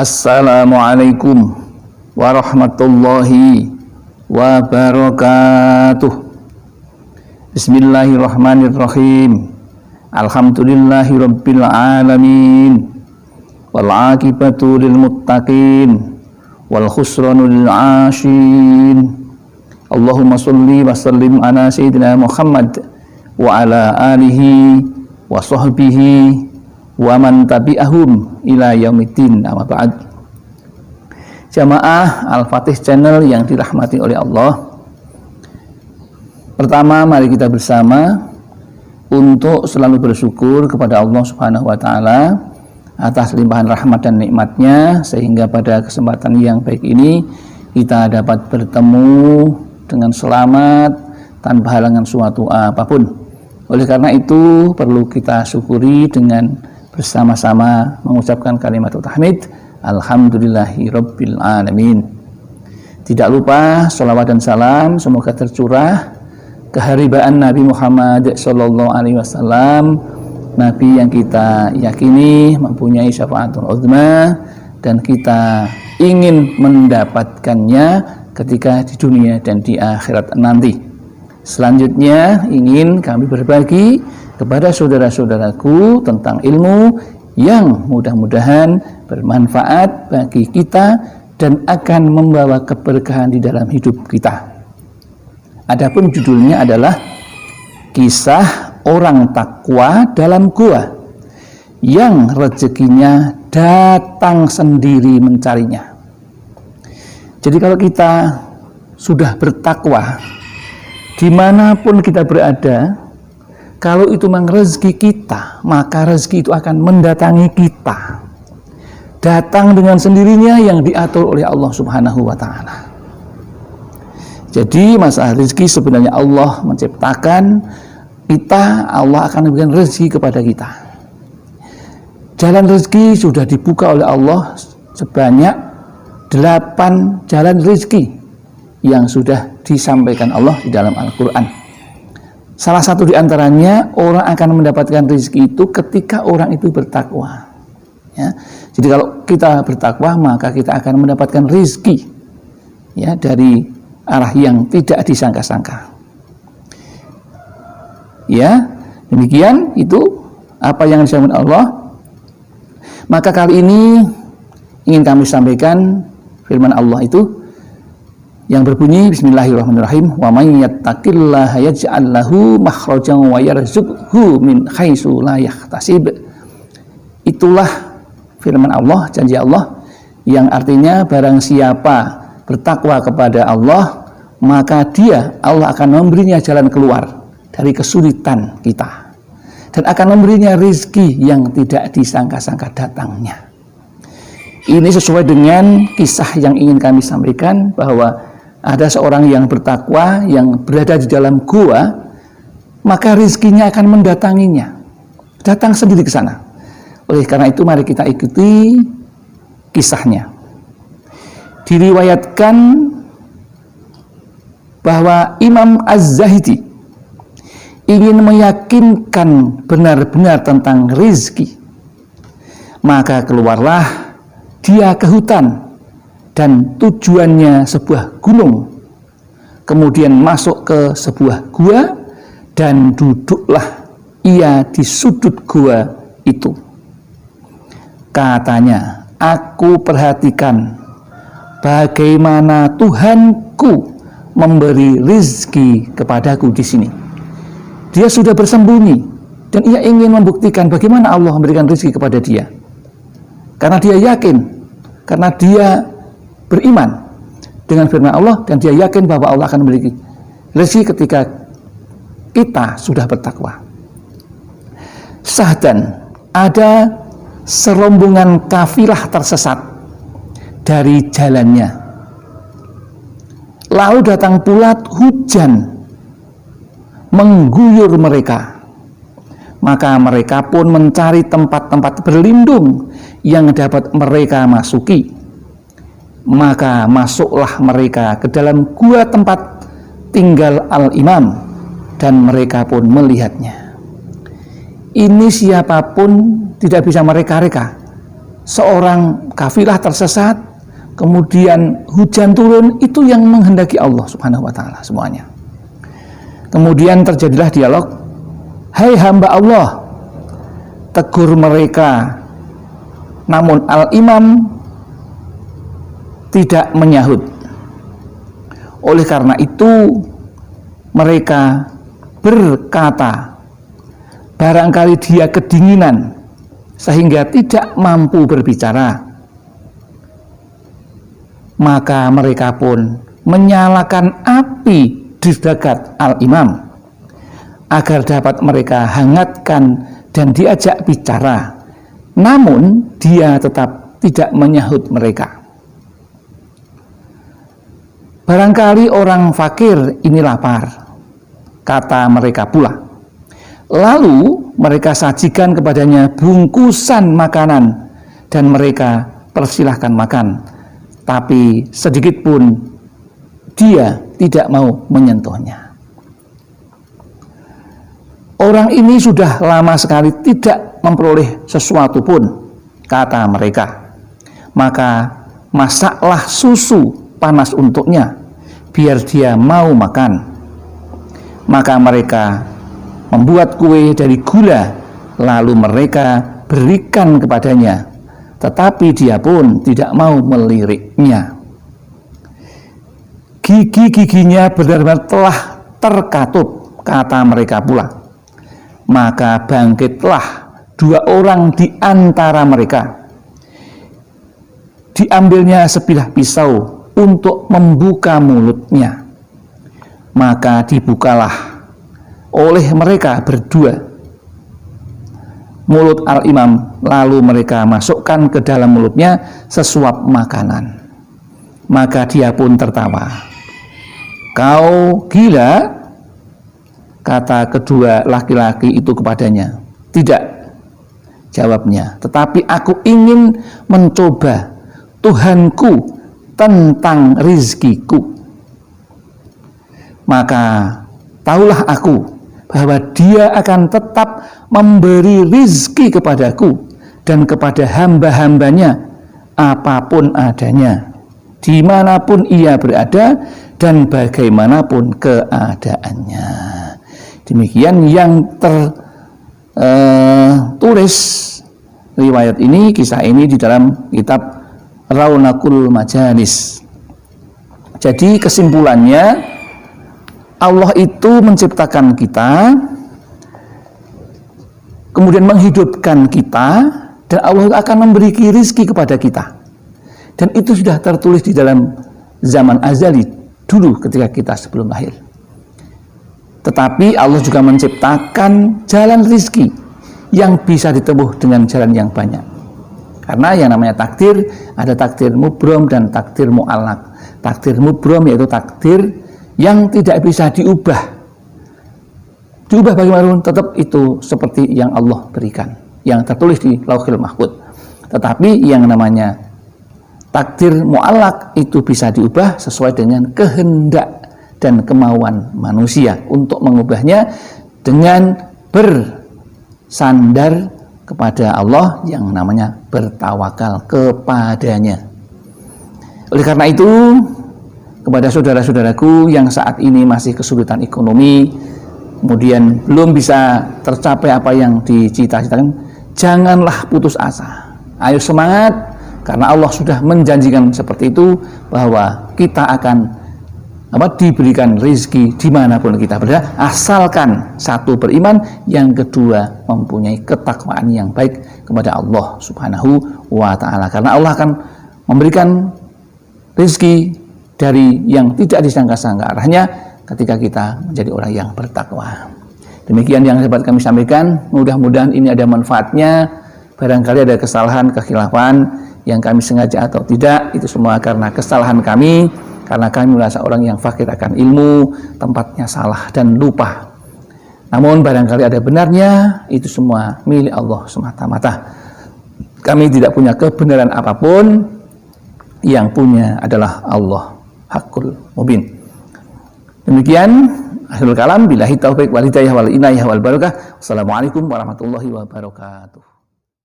Assalamualaikum warahmatullahi wabarakatuh. Bismillahirrahmanirrahim. Alhamdulillahi rabbil alamin. Wal aqibatu lil muttaqin wal khusranu lil 'ashin. Allahumma shalli wa sallim ala sayyidina Muhammad wa ala alihi wa sahbihi wa man tabi'ahum ila yaumiddin. Amma ba'd. Jamaah Al-Fatih Channel yang dirahmati oleh Allah. Pertama, mari kita bersama untuk selalu bersyukur kepada Allah Subhanahu wa taala atas limpahan rahmat dan nikmatnya, sehingga pada kesempatan yang baik ini kita dapat bertemu dengan selamat tanpa halangan suatu apapun. Oleh karena itu perlu kita syukuri dengan bersama-sama mengucapkan kalimat tahmid, alhamdulillahi rabbil alamin. Tidak lupa sholawat dan salam semoga tercurah keharibaan Nabi Muhammad sallallahu alaihi wasallam, Nabi yang kita yakini mempunyai syafaatul uzma dan kita ingin mendapatkannya ketika di dunia dan di akhirat nanti. Selanjutnya ingin kami berbagi kepada saudara-saudaraku tentang ilmu yang mudah-mudahan bermanfaat bagi kita dan akan membawa keberkahan di dalam hidup kita. Adapun judulnya adalah kisah orang takwa dalam gua yang rezekinya datang sendiri mencarinya. Jadi kalau kita sudah bertakwa dimanapun kita berada, kalau itu memang rezeki kita, maka rezeki itu akan mendatangi kita. Datang dengan sendirinya yang diatur oleh Allah Subhanahu wa ta'ala. Jadi masalah rezeki sebenarnya Allah menciptakan kita, Allah akan memberikan rezeki kepada kita. Jalan rezeki sudah dibuka oleh Allah sebanyak 8 jalan rezeki yang sudah disampaikan Allah di dalam Al-Quran. Salah satu di antaranya, orang akan mendapatkan rezeki itu ketika orang itu bertakwa. Ya. Jadi kalau kita bertakwa, maka kita akan mendapatkan rezeki ya, dari arah yang tidak disangka-sangka. Ya, demikian itu apa yang disampaikan Allah. Maka kali ini ingin kami sampaikan firman Allah itu yang berbunyi bismillahirrahmanirrahim, wa may yattaqillaha yaj'al lahu makhrajan wa yarzuqhu min haitsu la yahtasib. Itulah firman Allah, janji Allah yang artinya barang siapa bertakwa kepada Allah, maka Allah akan memberinya jalan keluar dari kesulitan kita dan akan memberinya rezeki yang tidak disangka-sangka datangnya. Ini sesuai dengan kisah yang ingin kami sampaikan, bahwa ada seorang yang bertakwa yang berada di dalam gua, maka rezekinya akan mendatanginya, datang sendiri ke sana. Oleh karena itu mari kita ikuti kisahnya. Diriwayatkan bahwa Imam Az-Zahidi ingin meyakinkan benar-benar tentang rezeki, maka keluarlah dia ke hutan dan tujuannya sebuah gunung, kemudian masuk ke sebuah gua dan duduklah ia di sudut gua itu. Katanya, aku perhatikan bagaimana Tuhanku memberi rezeki kepadaku di sini. Dia sudah bersembunyi dan ia ingin membuktikan bagaimana Allah memberikan rezeki kepada dia, karena dia yakin, karena dia beriman dengan firman Allah, dan dia yakin bahwa Allah akan memiliki rezeki ketika kita sudah bertakwa. Sahdan, ada serombongan kafilah tersesat dari jalannya. Lalu datang pula hujan mengguyur mereka. Maka mereka pun mencari tempat-tempat berlindung yang dapat mereka masuki. Maka masuklah mereka ke dalam gua tempat tinggal Al-Imam, dan mereka pun melihatnya. Ini siapapun tidak bisa mereka-reka seorang kafilah tersesat, kemudian hujan turun, itu yang menghendaki Allah Subhanahu wa taala semuanya. Kemudian terjadilah dialog, "Hai hamba Allah," tegur mereka. Namun Al-Imam tidak menyahut. Oleh karena itu mereka berkata, barangkali dia kedinginan sehingga tidak mampu berbicara. Maka mereka pun menyalakan api di dekat Al-Imam agar dapat mereka hangatkan dan diajak bicara. Namun dia tetap tidak menyahut mereka. Barangkali orang fakir ini lapar, kata mereka pula. Lalu mereka sajikan kepadanya bungkusan makanan dan mereka persilahkan makan. Tapi sedikit pun dia tidak mau menyentuhnya. Orang ini sudah lama sekali tidak memperoleh sesuatu pun, kata mereka. Maka masaklah susu panas untuknya, biar dia mau makan. Maka mereka membuat kue dari gula, lalu mereka berikan kepadanya, tetapi dia pun tidak mau meliriknya. Gigi-giginya benar-benar telah terkatup, kata mereka pula. Maka bangkitlah dua orang di antara mereka. Diambilnya sebilah pisau untuk membuka mulutnya. Maka dibukalah oleh mereka berdua mulut Al-Imam, lalu mereka masukkan ke dalam mulutnya sesuap makanan. Maka dia pun tertawa. "Kau gila?" kata kedua laki-laki itu kepadanya. "Tidak," jawabnya, "tetapi aku ingin mencoba Tuhanku tentang rizkiku. Maka tahulah aku bahwa dia akan tetap memberi rizki kepadaku dan kepada hamba-hambanya apapun adanya, dimanapun ia berada dan bagaimanapun keadaannya." Demikian yang tertulis riwayat ini, kisah ini di dalam kitab Raunaqul Majalis. Jadi kesimpulannya, Allah itu menciptakan kita, kemudian menghidupkan kita, dan Allah akan memberi rizki kepada kita. Dan itu sudah tertulis di dalam zaman azali dulu ketika kita sebelum lahir. Tetapi Allah juga menciptakan jalan rizki yang bisa ditempuh dengan jalan yang banyak. Karena yang namanya takdir, ada takdir mubrom dan takdir mu'allaq. Takdir mubrom yaitu takdir yang tidak bisa diubah. Diubah bagaimanapun tetap itu seperti yang Allah berikan, yang tertulis di Lauhil Mahfuz. Tetapi yang namanya takdir mu'allaq itu bisa diubah sesuai dengan kehendak dan kemauan manusia untuk mengubahnya dengan bersandar kepada Allah yang namanya bertawakal kepadanya. Oleh karena itu, kepada saudara-saudaraku yang saat ini masih kesulitan ekonomi, kemudian belum bisa tercapai apa yang dicita-citakan, janganlah putus asa. Ayo semangat, karena Allah sudah menjanjikan seperti itu, bahwa kita akan diberikan rezeki dimanapun kita berada, asalkan satu beriman, yang kedua mempunyai ketakwaan yang baik kepada Allah Subhanahu wa ta'ala. Karena Allah akan memberikan rezeki dari yang tidak disangka-sangka arahnya ketika kita menjadi orang yang bertakwa. Demikian yang dapat kami sampaikan, mudah-mudahan ini ada manfaatnya. Barangkali ada kesalahan, kekhilafan yang kami sengaja atau tidak, itu semua karena kesalahan kami. Karena kami merasa orang yang fakir akan ilmu, tempatnya salah dan lupa. Namun barangkali ada benarnya, itu semua milik Allah semata-mata. Kami tidak punya kebenaran apapun, yang punya adalah Allah Haqqul Mubin. Demikian akhirul kalam, billahi taufiq wal hidayah wal inayah wal barakah. Wassalamualaikum warahmatullahi wabarakatuh.